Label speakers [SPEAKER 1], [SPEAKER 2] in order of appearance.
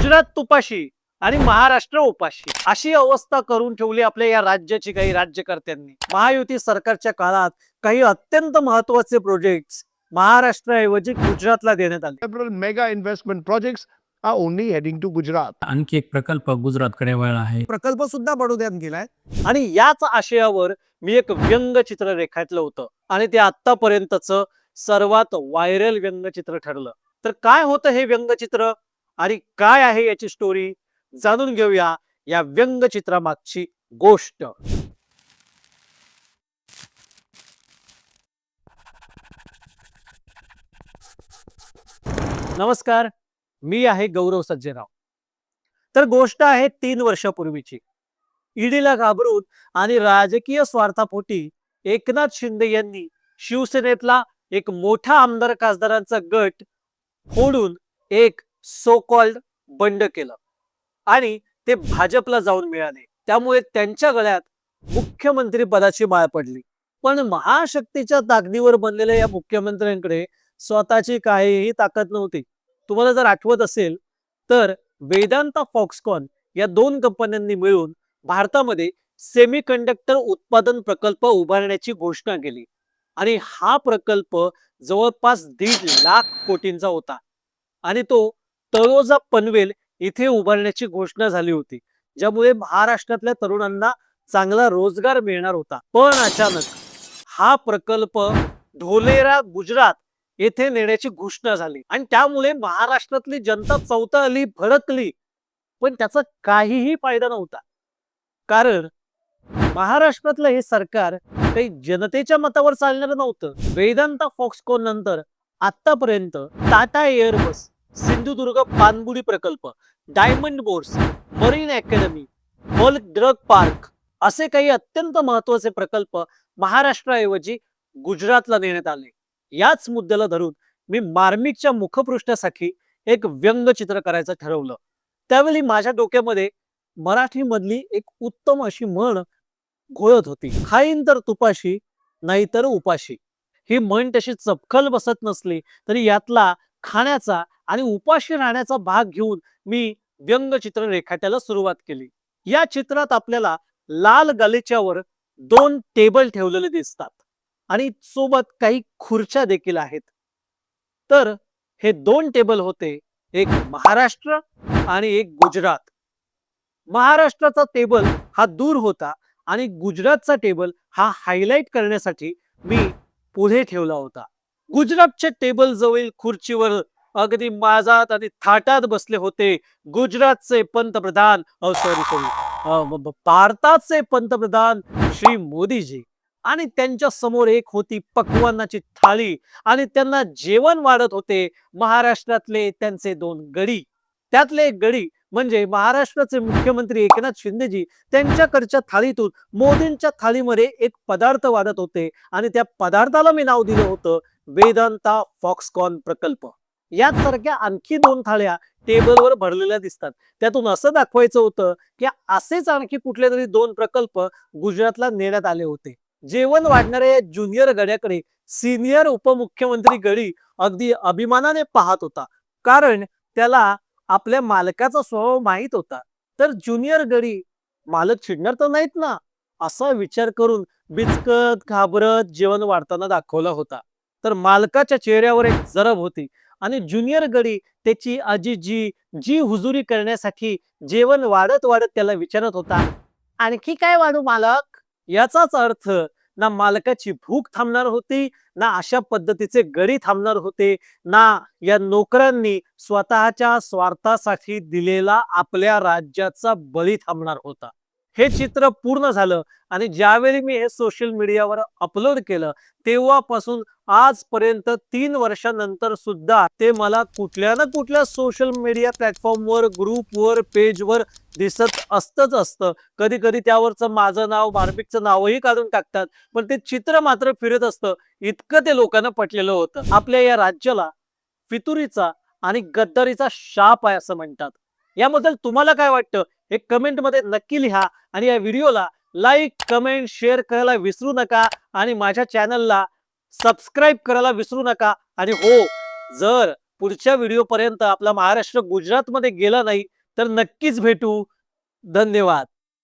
[SPEAKER 1] गुजरात तुपाशी आणि महाराष्ट्र उपाशी अशी अवस्था करून ठेवली आपल्या या राज्याची काही राज्यकर्त्यांनी। महायुती सरकारच्या काळात काही अत्यंत महत्त्वाचे प्रोजेक्ट्स महाराष्ट्राऐवजी गुजरातला देण्यात आले।
[SPEAKER 2] Several mega investment projects are only heading to Gujarat.
[SPEAKER 3] आणखी एक प्रकल्प गुजरातकडे वळला आहे.
[SPEAKER 1] प्रकल्प सुद्धा बडोद्यात गेलाय आणि याच आशयावर मी एक व्यंगचित्र रेखाटलं होतं आणि ते आतापर्यंतचं सर्वात व्हायरल व्यंगचित्र ठरलं। तर काय होतं हे व्यंगचित्र आणि काय आहे याची स्टोरी जाणून घेऊया या व्यंगचित्रामागची गोष्ट। नमस्कार, मी आहे गौरव सज्जनराव। तर गोष्ट आहे 3 वर्षापूर्वीची। ईडीला घाबरून आणि राजकीय स्वार्थापोटी एकनाथ शिंदे यांनी शिवसेनेतला एक मोठा आमदार खासदारांचा गट फोडून एक सो कॉल्ड बंड केलं आणि ते भाजपला जाऊन मिळाले। त्यामुळे त्यांच्या गळ्यात मुख्यमंत्री पदाची माळ पडली। पण महाशक्तीच्या ताकदीवर बनलेल्या या मुख्यमंत्र्यांकडे स्वतःची काहीही ताकद नव्हती। तुम्हाला जर आठवत असेल तर वेदांता फॉक्सकॉन या 2 कंपन्यांनी मिळून भारतामध्ये सेमीकंडक्टर उत्पादन प्रकल्प उभारण्याची घोषणा केली आणि हा प्रकल्प जवळपास 1.5 लाख कोटींचा होता आणि तो तळोजा पनवेल इथे उभारण्याची घोषणा झाली होती, ज्यामुळे महाराष्ट्रातल्या तरुणांना चांगला रोजगार मिळणार होता। पण अचानक हा प्रकल्प ढोलेरा गुजरात येथे नेण्याची घोषणा झाली आणि त्यामुळे महाराष्ट्रातली जनता चौताळली, भडकली। पण त्याचा काहीही फायदा नव्हता, कारण महाराष्ट्रातलं हे सरकार काही जनतेच्या मतावर चालणार नव्हतं। वेदांता फॉक्सकॉन नंतर आतापर्यंत टाटा एअरबस, सिंधुदुर्ग पाणबुडी प्रकल्प, diamond bourse, marine academy, bulk drug park असे काही अत्यंत महत्त्वाचे प्रकल्प महाराष्ट्राऐवजी गुजरातला नेण्यात आले। याच मुद्द्याला धरून मी मार्मिकच्या मुखपृष्ठासाठी एक व्यंगचित्र करायचं ठरवलं। त्यावेळी माझ्या डोक्यामध्ये मराठी मधली एक उत्तम अशी म्हण घोळत होती, खाईन तर तुपाशी नाहीतर उपाशी। ही म्हण तशी चपखल बसत नसली तरी यातला खाण्याचा आणि उपाशी राहण्याचा भाग घेऊन मी व्यंगचित्र रेखाटायला सुरुवात केली। या चित्रात आपल्याला लाल गालिच्यावर 2 टेबल ठेवलेले दिसतात आणि सोबत काही खुर्च्या देखील आहेत। तर हे 2 टेबल होते, एक महाराष्ट्र आणि एक गुजरात। महाराष्ट्राचा टेबल हा दूर होता आणि गुजरातचा टेबल हा हायलाइट करण्यासाठी मी पुढे ठेवला होता। गुजरातच्या टेबल जवळील खुर्चीवर अगदी माजात आणि थाटात बसले होते गुजरातचे पंतप्रधान भारताचे पंतप्रधान श्री मोदीजी आणि त्यांच्या समोर एक होती पक्वान्नाची थाळी आणि त्यांना जेवण वाढत होते महाराष्ट्रातले त्यांचे 2 गडी। त्यातले एक गडी म्हणजे महाराष्ट्राचे मुख्यमंत्री एकनाथ शिंदेजी, त्यांच्याकडच्या थाळीतून मोदींच्या थाळीमध्ये एक पदार्थ वाढत होते आणि त्या पदार्थाला मी नाव दिलं होतं वेदांता फॉक्सकॉन प्रकल्प। यासारख्या आणखी 2 थाळ्या टेबलवर भरलेल्या दिसतात। त्यातून असं दाखवायचं होतं की असेच आणखी कुठले तरी 2 प्रकल्प गुजरातला नेण्यात आले होते। जेवण वाढणाऱ्या ज्युनियर गड्याकडे सिनियर उपमुख्यमंत्री गडी अगदी अभिमानाने पाहत होता, कारण त्याला आपल्या मालकाचा स्वभाव माहित होता। तर ज्युनियर गडी मालक चिडणार तर नाहीत ना, असा विचार करून बिचकत घाबरत जेवण वाढताना दाखवला होता। तर मालकाच्या चेहऱ्यावर एक जरब होती आणि ज्युनियर गडी त्याची आजी जी हुजुरी करण्यासाठी जेवण वाढत वाढत त्याला विचारत होता, आणखी काय वाढू मालक? याचाच अर्थ ना मालकाची भूक थांबणार होती, ना अशा पद्धतीचे गडी थांबणार होते, ना या नोकरांनी स्वतःच्या स्वार्थासाठी दिलेला आपल्या राज्याचा बळी थांबणार होता। हे चित्र पूर्ण झालं आणि ज्यावेळी मी हे सोशल मीडियावर अपलोड केलं तेव्हापासून आजपर्यंत 3 वर्षांनंतर सुद्धा ते मला कुठल्या ना कुठल्या सोशल मीडिया प्लॅटफॉर्मवर, ग्रुपवर, पेजवर दिसत असतं। कधी कधी त्यावरचं माझं नाव, मार्मिकचं नावही काढून टाकतात, पण ते चित्र मात्र फिरत असतं। इतकं ते लोकांना पटलेलं होतं। आपल्या या राज्याला फितुरीचा आणि गद्दारीचा शाप आहे असं म्हणतात। याबद्दल तुम्हाला काय वाटतं हे कमेंट मध्ये नक्की लिहा आणि या व्हिडिओला लाईक, कमेंट, शेअर करायला विसरू नका आणि माझ्या चॅनलला सबस्क्राइब करायला विसरू नका। आणि हो, जर पुढच्या व्हिडिओ पर्यंत आपला महाराष्ट्र गुजरातमध्ये गेला नाही तर नक्कीच भेटू. धन्यवाद.